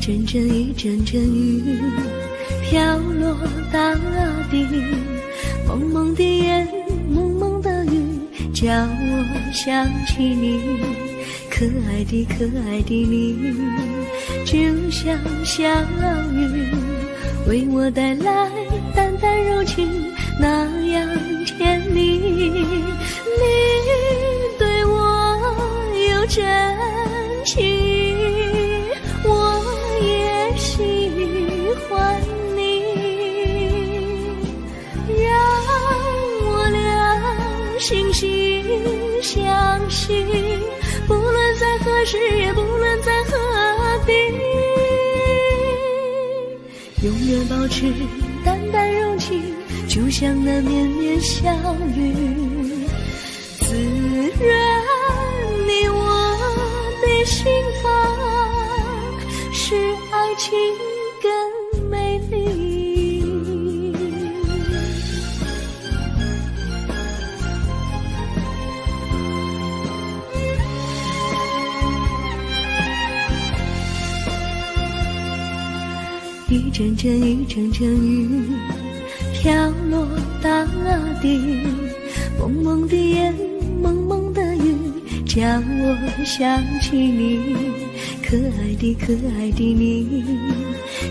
阵阵一阵阵雨飘落大地，蒙蒙的烟，蒙蒙的雨，叫我想起你，可爱的可爱的你，就像小雨，为我带来淡淡柔情，那样甜蜜。你对我有真情，我也喜欢你，让我俩心心相惜，不论在何时，也不论在何地，永远保持淡淡柔情，就像那绵绵小雨，滋润你我的心房，使爱情更美丽。一阵阵一阵阵雨飘落大地，蒙蒙的烟，蒙蒙的雨，叫我想起你，可爱的可爱的你，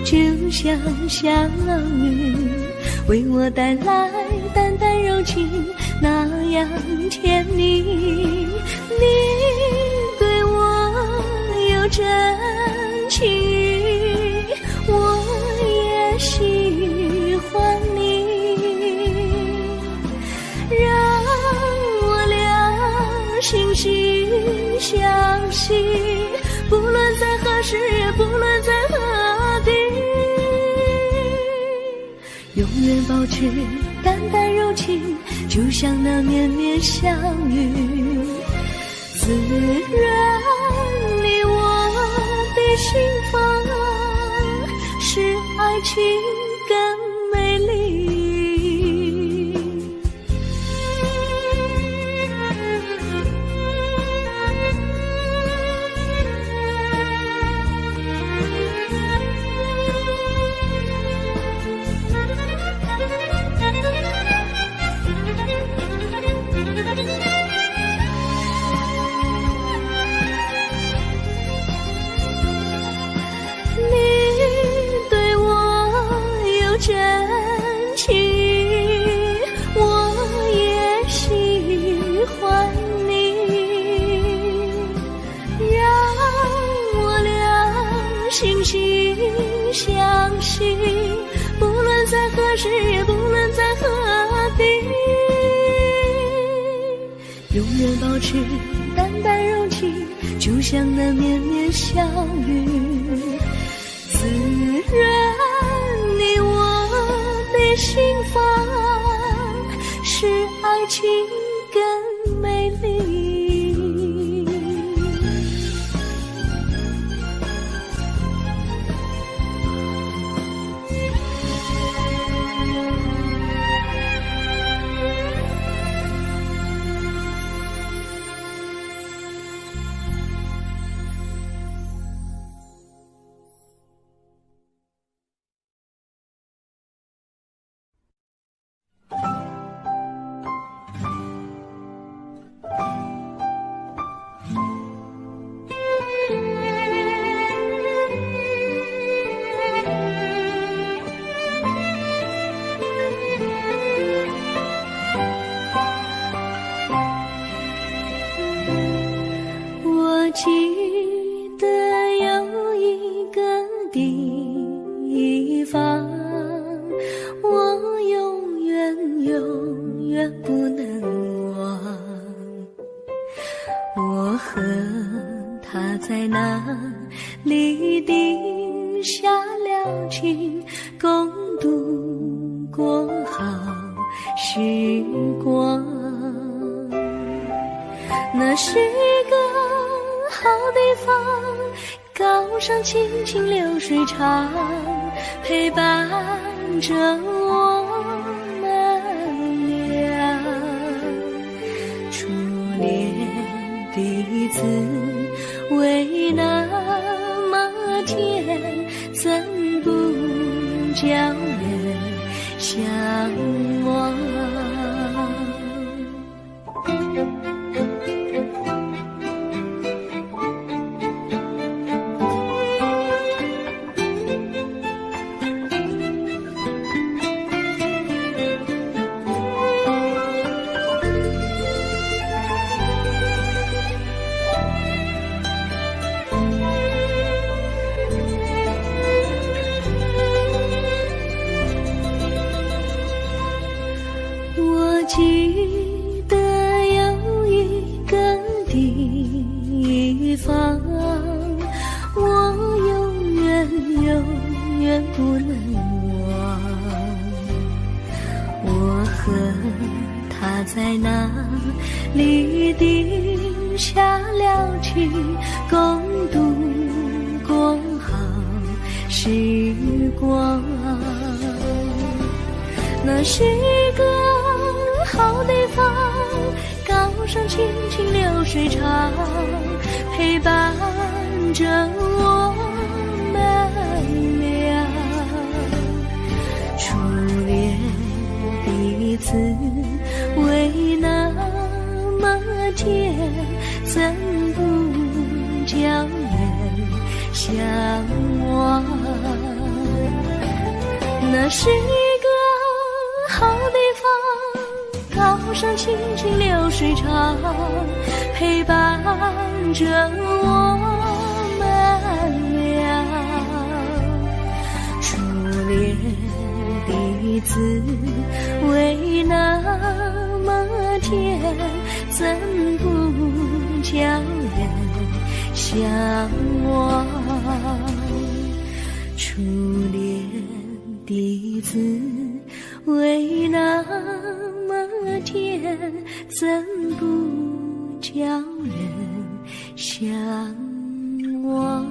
就像小雨，为我带来淡淡柔情，那样甜蜜。你对我有真情，我也喜欢你，让我俩心心相惜，不论在何时，也不论在何地，永远保持淡淡柔情，就像那绵绵小雨，滋润你我的心房，使爱情更美丽。真情，我也喜欢你，让我俩心心相惜，不论在何时，也不论在何地，永远保持淡淡柔情，就像那绵绵小雨，滋润你我的心房，使爱情更美丽。记得有一个地方，我永远永远不能忘。我和他在那里定下了情，共度过好时光。那是个好地方，高山清清流水长，陪伴着我们俩。初恋的滋味那么甜，相望。记得有一个地方，我永远不能忘。我和他在那里定下了情，共度过好时光。那是一个好地方，高山青青流水长，陪伴着我们俩。初恋第一次为那么甜，怎不叫人相忘？那是一个好地方，高山青青流水长，陪伴着我们俩。初恋第一次为那么甜，怎不叫人相忘？初恋第一次为那么甜，怎不叫人相忘？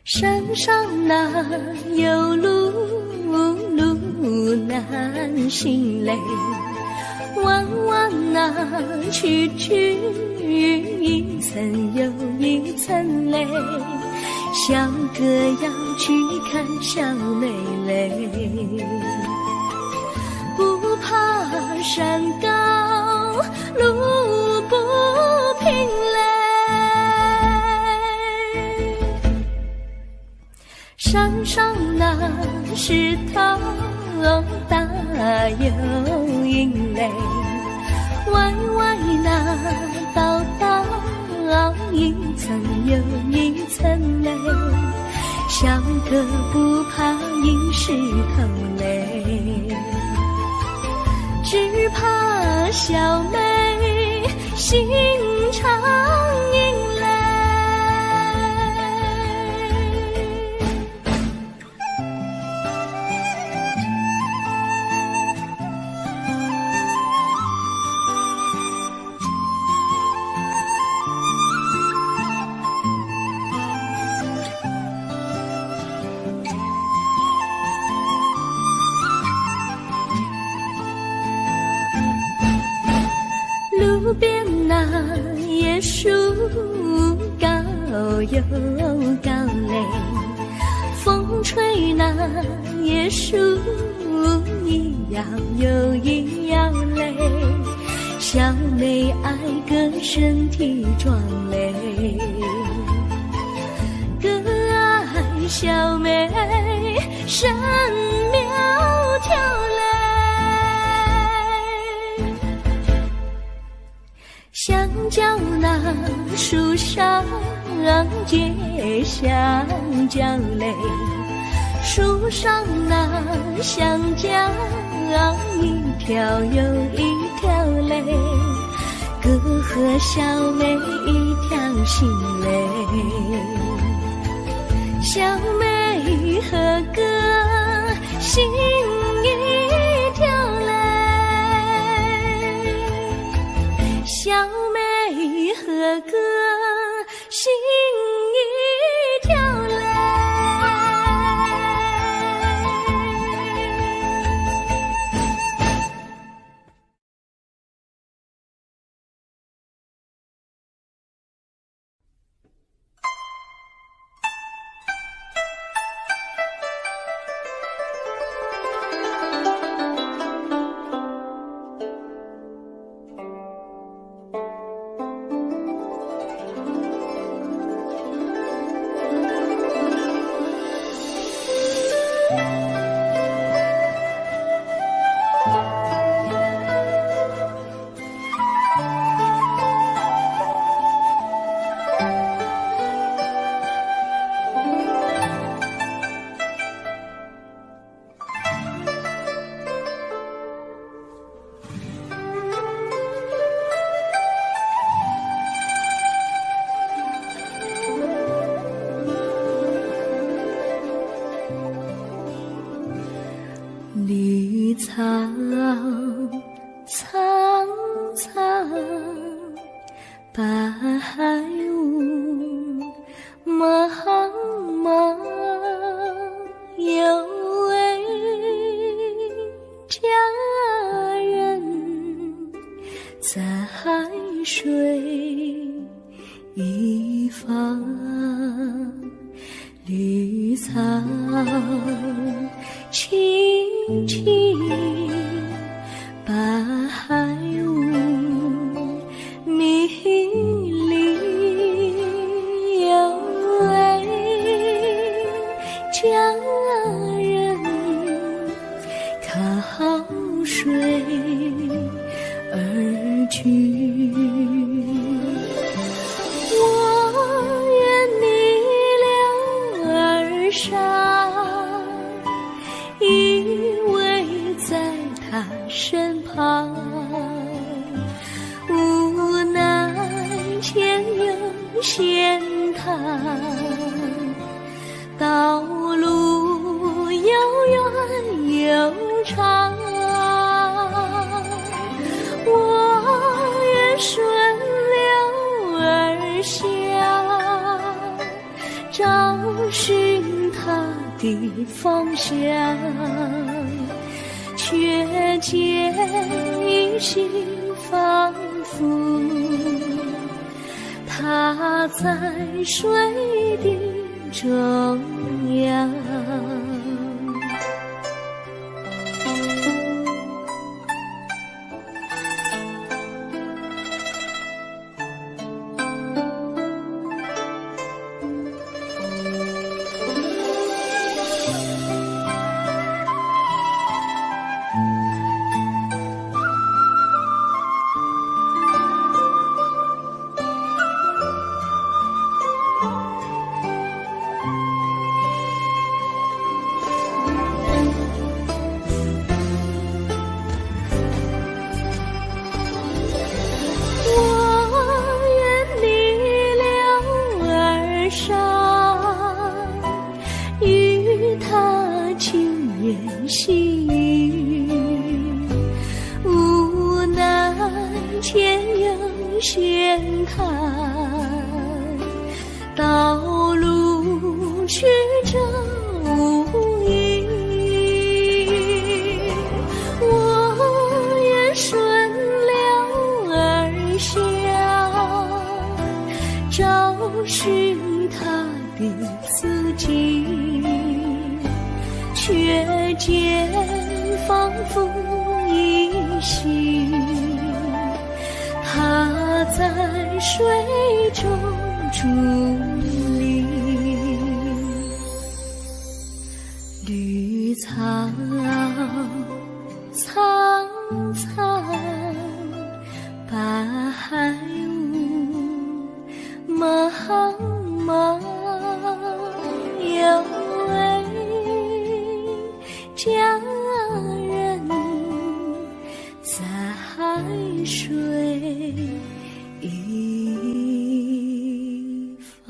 山上哪有路，路难行嘞，弯弯哪曲曲，一层又一层嘞，小哥要去看小妹妹，不怕山高路不平嘞，山上那石头大又硬嘞，歪歪那道道一层又一层嘞，小哥不怕硬石头嘞，只怕小妹心肠硬嘞。路边那椰树高又高嘞，风吹那椰树一摇又一摇嘞，小妹爱个身体壮嘞，哥小妹神苗条嘞，香蕉那树上结香蕉嘞，树上那香蕉一条又一条嘞，哥和小妹一条心嘞，小妹和哥心一条嘞，小妹和哥心一条嘞。绿草苍苍，白雾茫茫，有位佳人在水一方，绿草青青，白雾迷离，有位佳人靠水而居。身旁无奈前有险滩，道路又远又长，我愿顺流而下，找寻他的方向，却见一心仿佛他在水的中央。细雨无奈前有险滩，道路曲折无依，我愿顺流而下，找寻他的足迹，却见仿佛依稀，他在水中伫立。苍苍苍，白雾茫茫，有位佳人在水一方。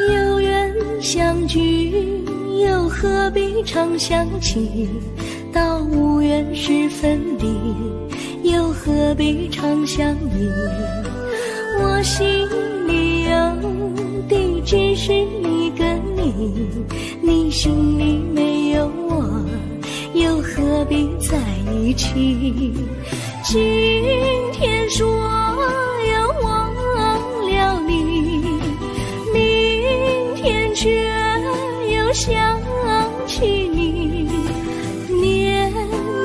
有缘相聚，又何必常相期？到无缘时分离，又何必常相依？我心里有的只是一个你，你心里没有我，又何必在一起？今天说要忘了你，明天却又想起你，念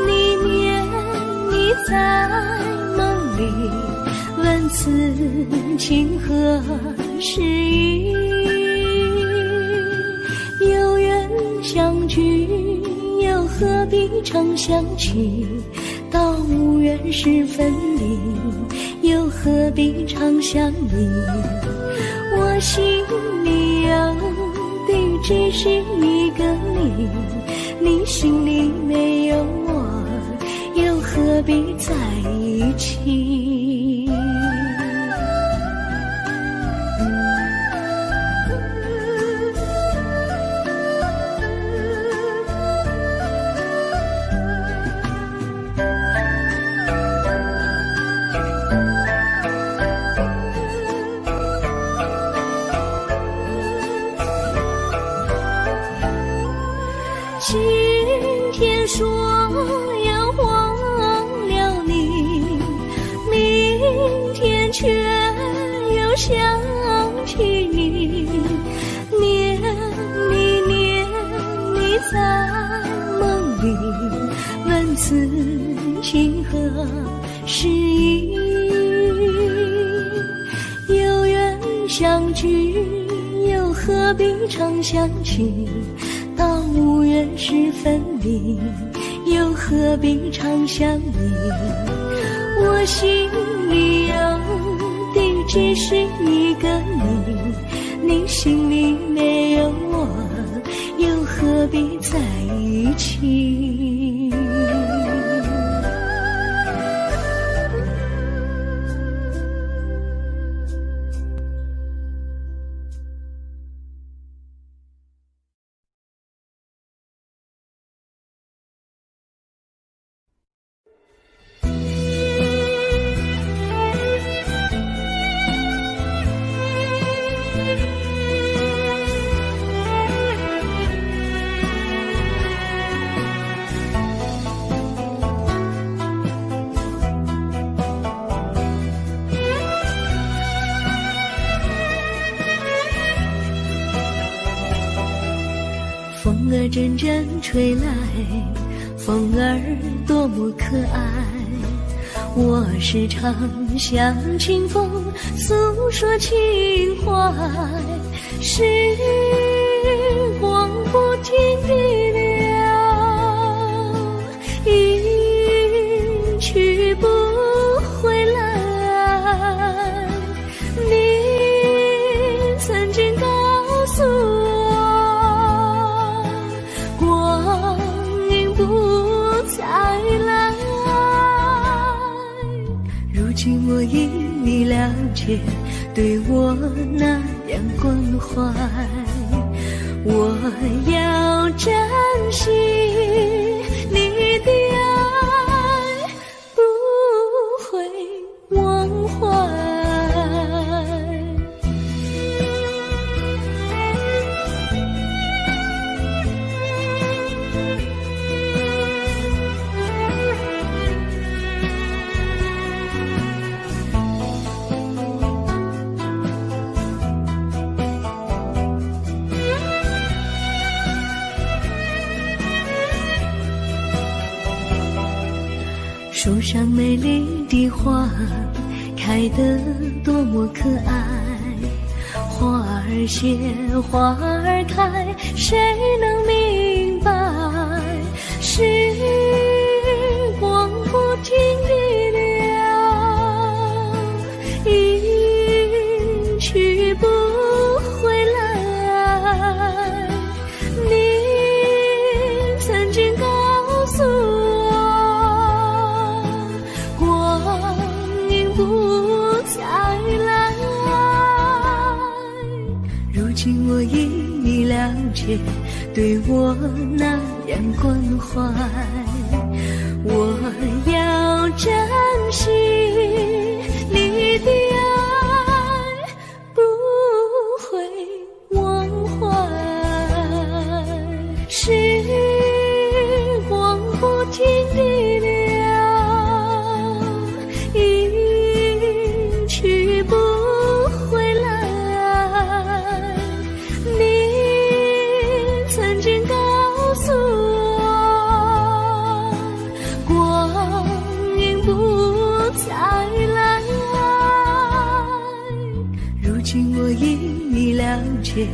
你念你在梦里，问此情何时已？有缘相聚，又何必常相期？到无缘时分离，又何必常相依？我心里有的只是一个你，你心里没有我，又何必在一起？今天说要忘了你，明天却又想起你，念你念你在梦里，问此情何时已？有缘相聚，又何必常相期？到无缘时分离，又何必常相依？我心里有的只是一个你，你心里没有我，又何必在一起？风儿阵阵吹来，风儿多么可爱。我时常向清风诉说情怀，时光不停地流，一去不回来。你曾经告诉我，光阴不再来。如今我因你了解，对我那样关怀，我要珍惜你的爱，不会忘怀。树上美丽的花开得多么可爱，花儿谢，花儿开，谁能明白？时光不停地流，一去不回来。你曾经告诉我，光阴不再来。如今我已了解，对我那样关怀，我要珍惜你的爱，不会忘怀。时光不停地流，一去不回来。你曾经告诉我，光阴不再来。如今我已了解，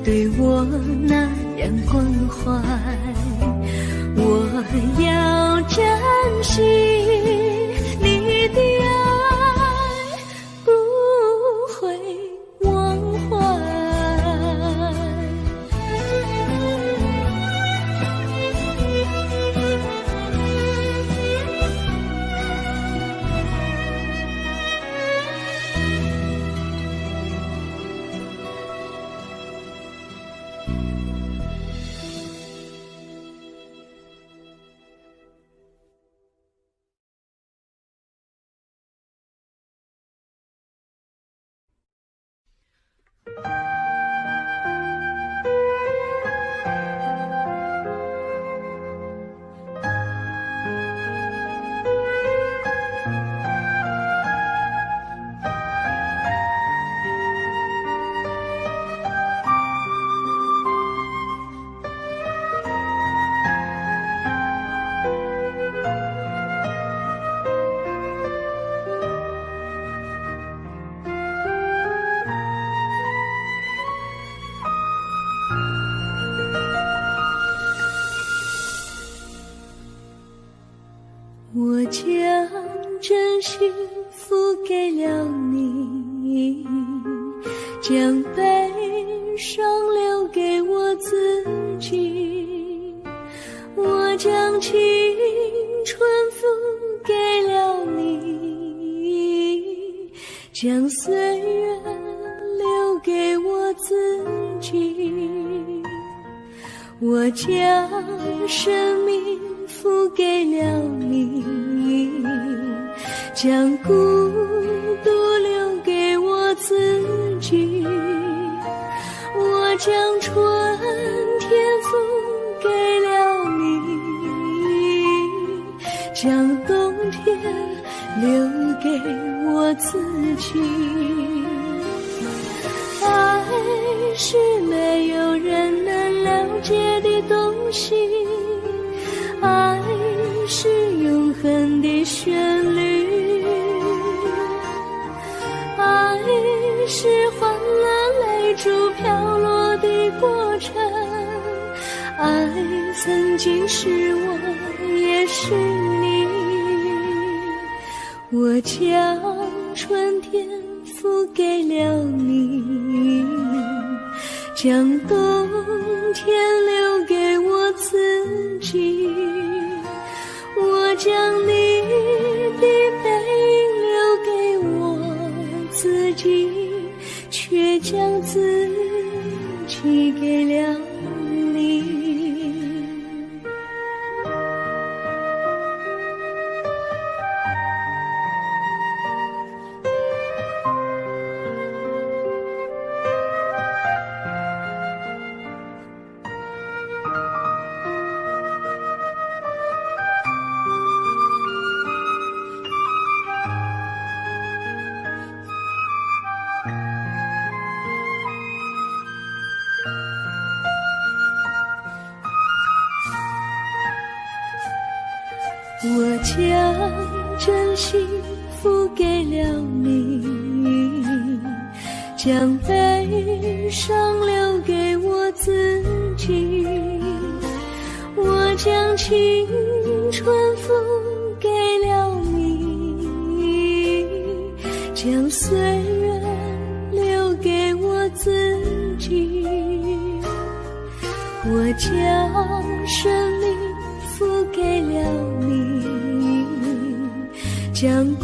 对我那样关怀，我要珍惜你的爱，不会忘怀。我将真心付给了你，将悲伤留给我自己。我将青春付给了你，将岁月留给我自己。我将生命付给了你，将孤独留给我自己。我将春天付给了你，将冬天留给我自己。爱是没有人能了解的东西，爱是永恒的旋律，爱是欢乐泪珠飘落的过程，爱曾经是我也是你。我将春天付给了你，将冬天留给我自己。我将你的背影留给我自己，却将自己给了你。我将真心付给了你，将悲伤留给我自己。我将青春付给了你，将岁月留给我自己。我将生命付给了你，将孤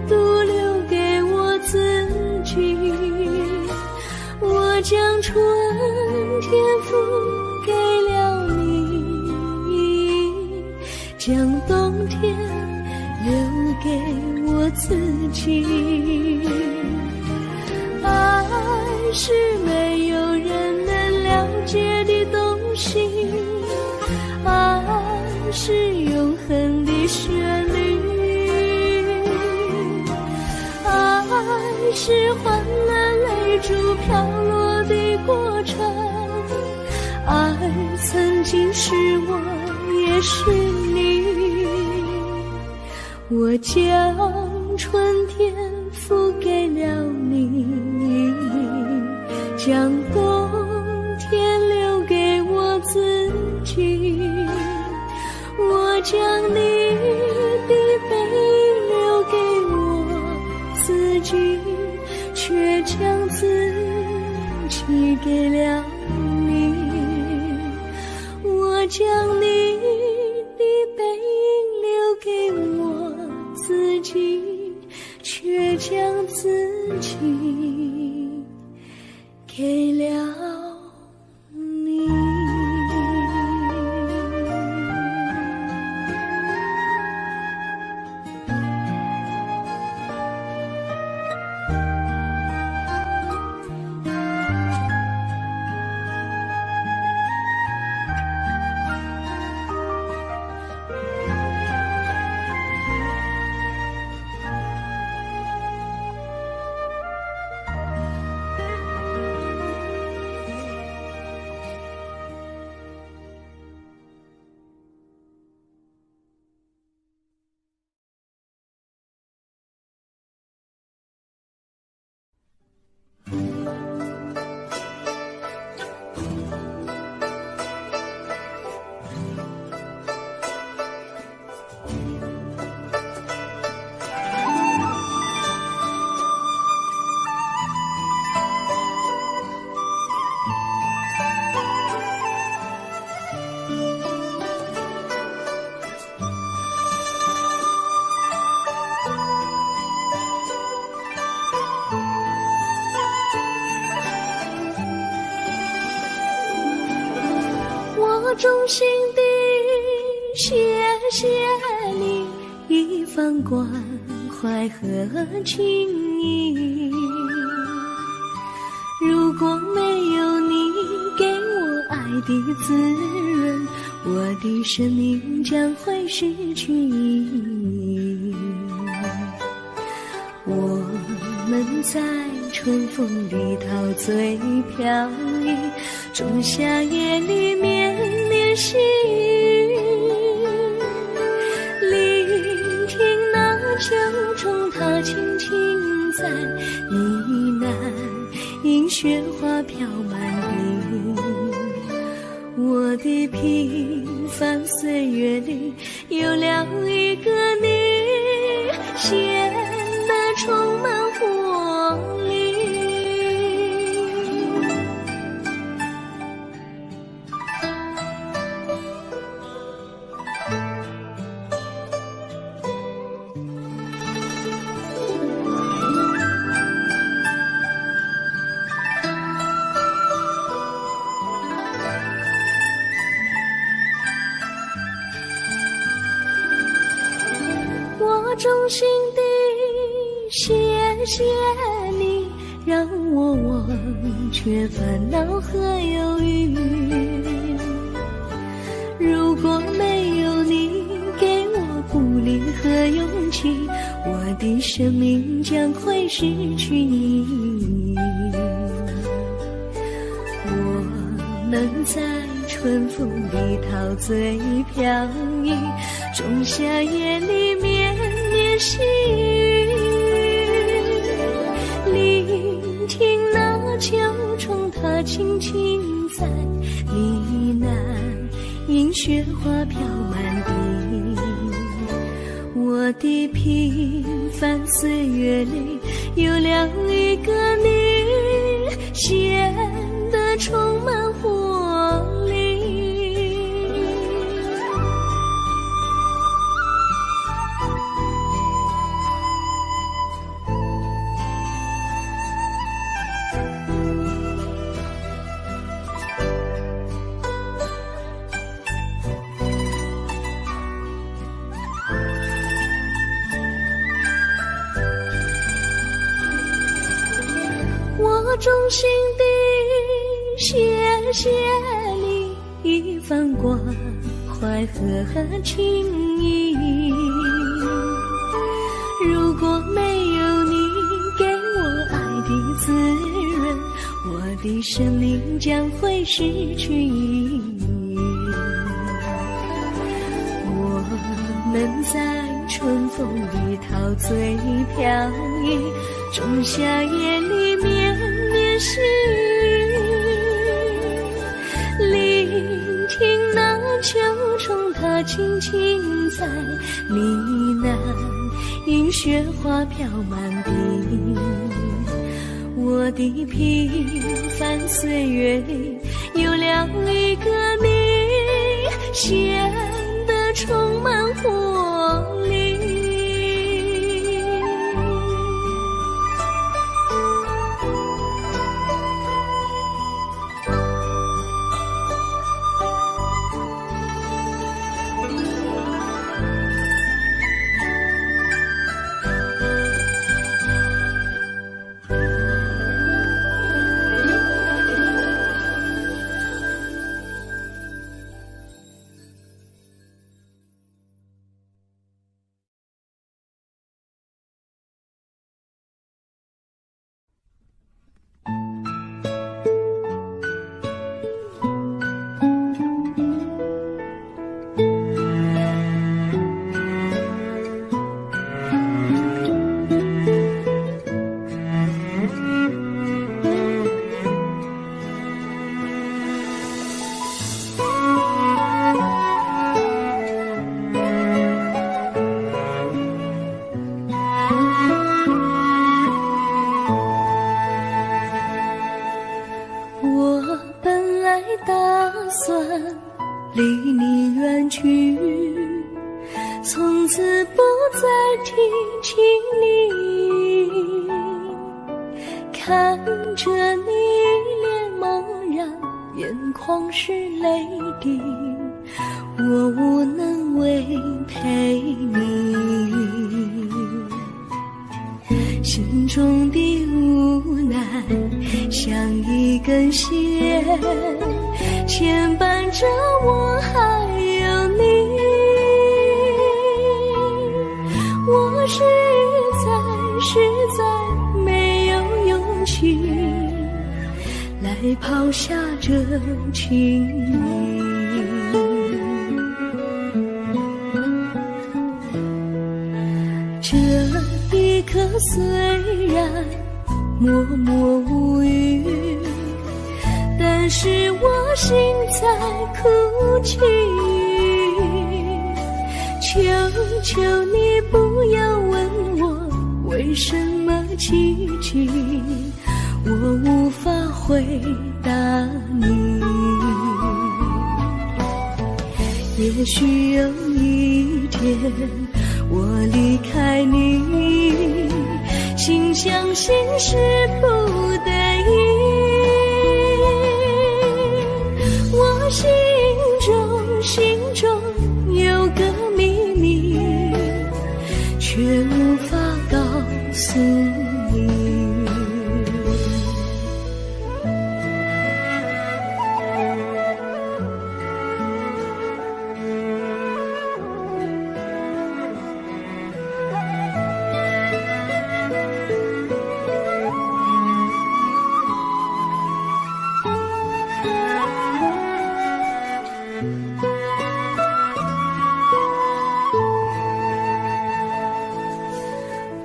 独留给我自己。我将春天付给了你，将冬天留给我自己。爱是没有人能了解的东西，爱是永恒的旋律，爱是换了泪珠飘落的过程，爱曾经是我也是你。我将春天付给了你，将冬天留给我自己。我将你的背影留给我自己，却将自己给了你。我将你的背影留给我自己，却将自己给了你。我衷心地谢谢你一番关怀和情谊，如果没有你给我爱的滋润，我的生命将会失去意义。我们在春风里陶醉飘逸，仲夏夜里绵绵细雨，聆听那秋虫它轻轻在呢喃，因雪花飘满地。我的平凡岁月里有了一个你，显得充满活力。我衷心地谢谢你，让我忘却烦恼和忧郁。如果没有你给我鼓励和勇气，我的生命将会失去意义。我们在春春风里陶醉飘逸，仲夏夜里绵绵细雨，聆听那秋虫它轻轻在呢喃，映雪花飘满地。我的平凡岁月里有了一个你，显得充满活力。我衷心地谢谢你一番关怀和情谊，如果没有你给我爱的滋润，我的生命将会失去意义。我们在春风里陶醉飘逸，仲夏夜里绵绵细雨，聆听那秋虫它轻轻在呢喃，映雪花飘满地。我的平凡岁月里有了一个你，显得充满活力。离你远去，从此不再提起你，看着你脸茫然，眼眶是泪滴，我无能为陪你，心中的无奈像一根线牵绊着我还有你，我实在没有勇气来抛下这情谊。这一刻虽然默默无语，但是我心在哭泣，求求你不要问我为什么奇迹，我无法回答你。也许有一天我离开你，心相信是不得已，我心中有个秘密，却无法告诉你。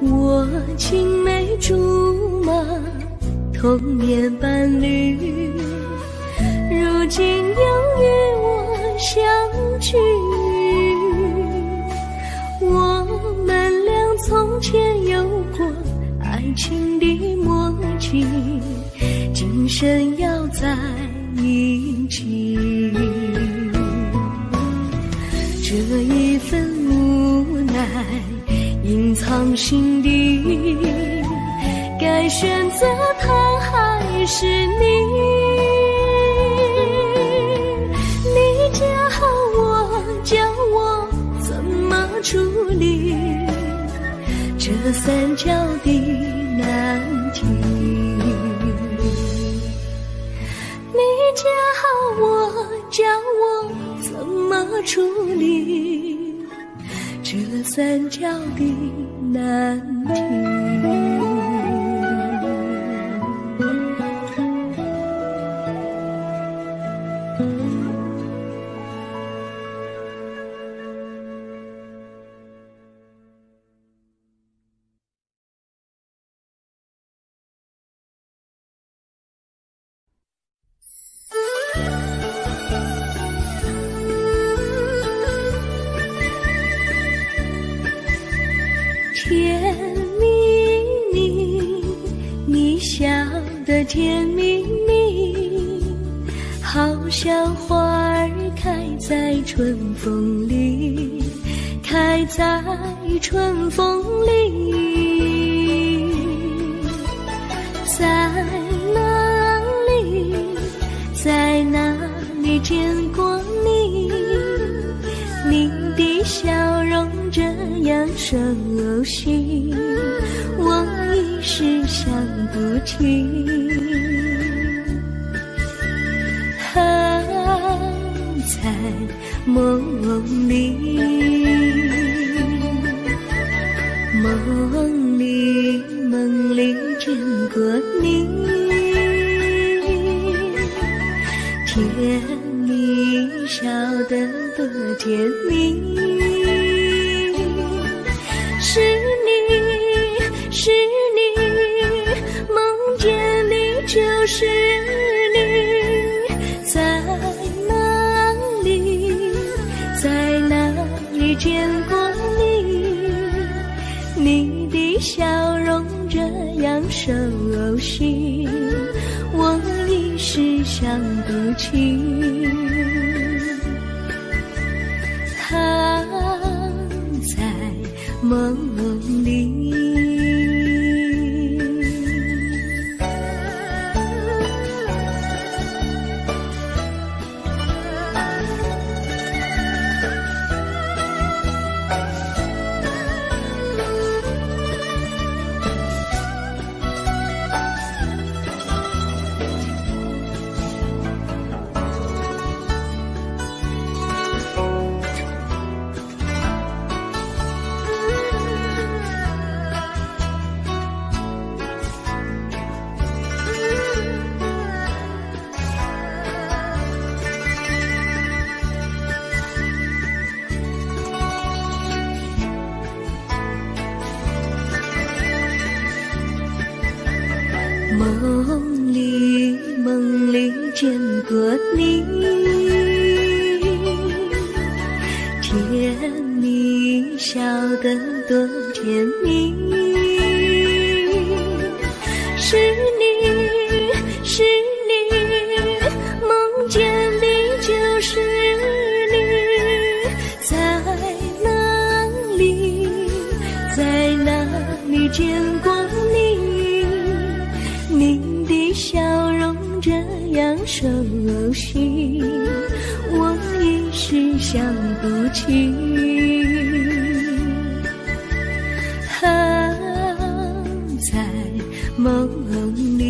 我青梅竹马，童年伴侣，如今又与我相聚。我们俩从前有过爱情的默契，今生要在一起。这一份无奈隐藏心底，该选择他还是你？你教我，教我怎么处理这三角的难题。你教我，教我怎么处理这三角的难题。甜蜜蜜，你笑得甜蜜蜜，好像花儿开在春风里，开在春风里。在哪里，在哪里见过你？你的笑容这样熟悉，我一时想不起。在梦里，梦里见过你，甜蜜笑得多甜蜜。是你，是你，梦见你就是你。在哪里，在哪里见过你？你的笑容这样熟悉，我一时想不起。他在梦里。梦里见过你，甜蜜笑得多甜蜜。是你，是你，梦见你就是你。在哪里，在哪里见过你？你的笑容这样熟悉，我一时想不起。在梦里。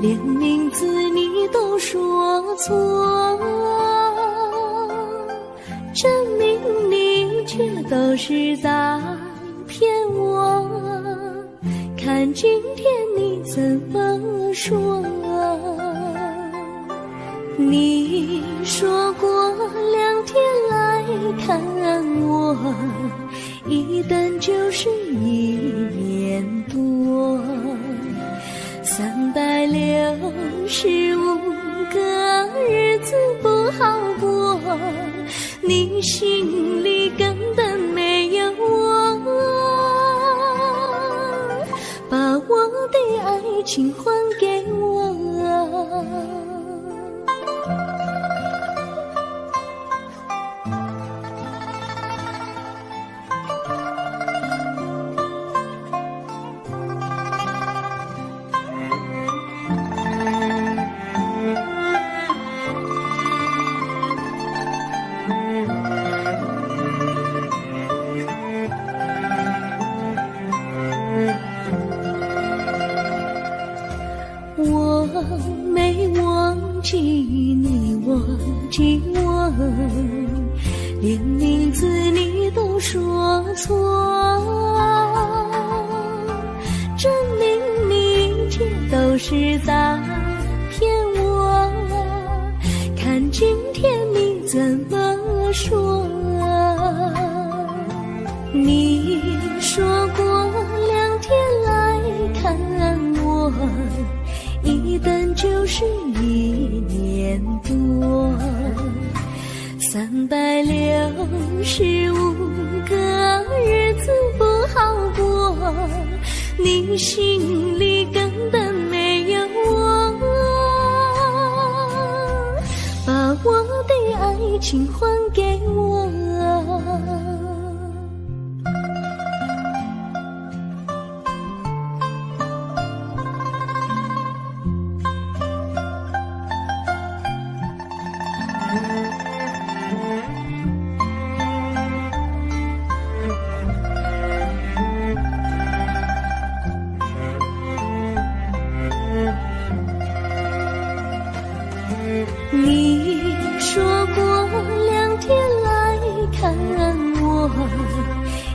连名字你都说错，证明你却都是在骗我。看今天你怎么说？你说过2天来看我，一等就是1年多，365个日子不好过，你心里根本没有我，把我的爱情还给我。我没忘记你，忘记我，连名字你都说错，证明你却都是在骗我。看今天你怎么说？你说过2天来看我，一等就是1年多，365个日子不好过，你心里根本没有我，把我的爱情还给我。你说过2天来看我，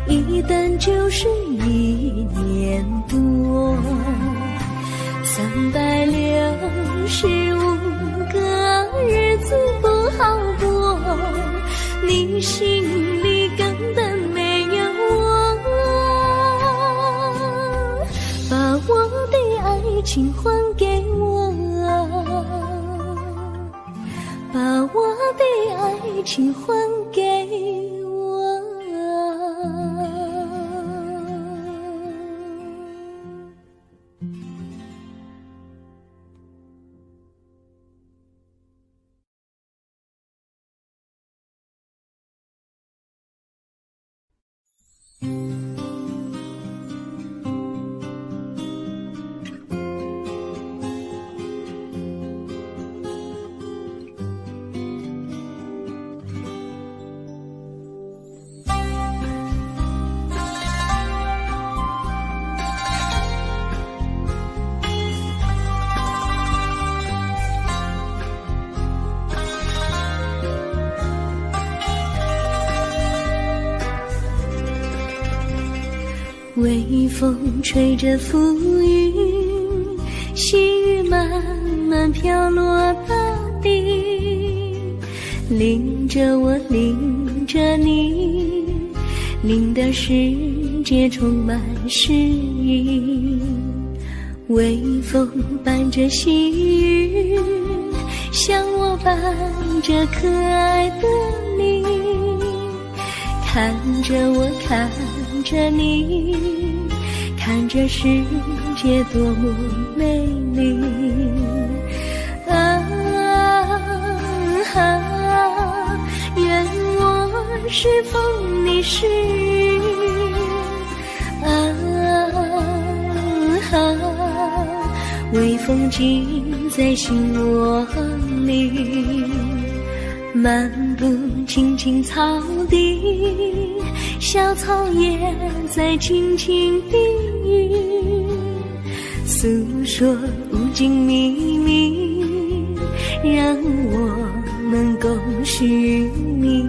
一等就是1年多，365个日子不好过，你心里根本没有我，把我的爱情还给我，把我的爱情还给我。微风吹着浮云，细雨慢慢飘落大地，淋着我，淋着你，淋的世界充满诗意。微风伴着细雨，像我伴着可爱的你，看着我，看着你，看着世界多么美丽啊！愿我是风，你是雨啊！微风尽在心窝里，漫步青青草地，小草也在轻轻低语，诉说无静秘密，让我们共许你。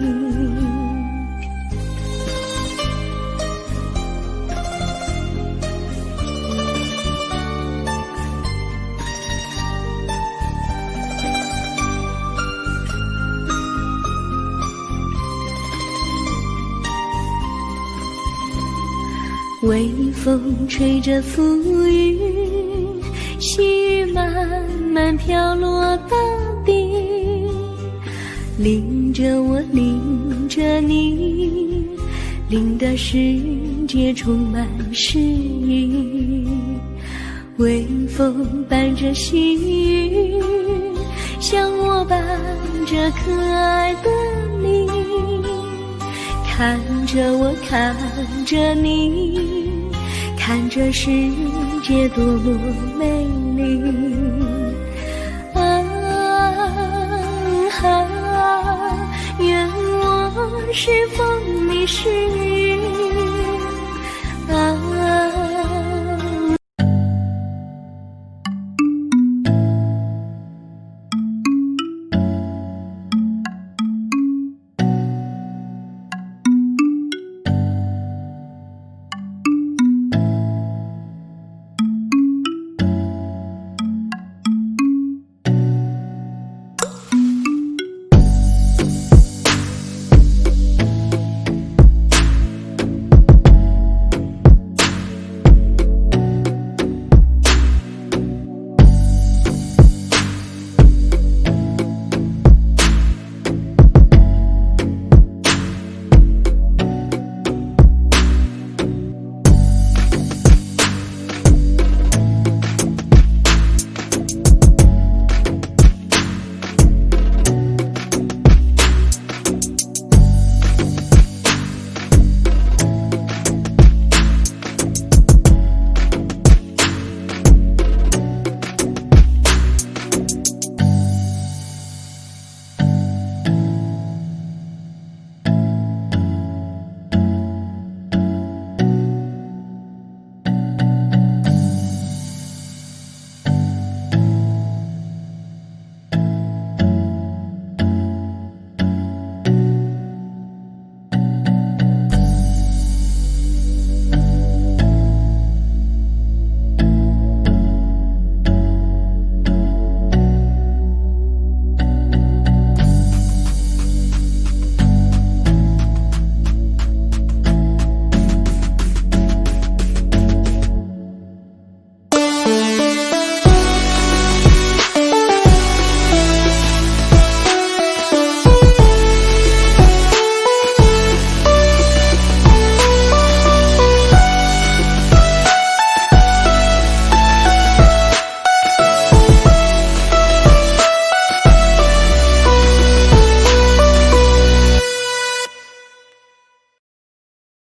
微风吹着浮云，细雨慢慢飘落大地，淋着我，淋着你，淋得世界充满诗意。微风伴着细雨，像我伴着可爱的你，看着我，看着你，看这世界多么美丽。愿我是风，你是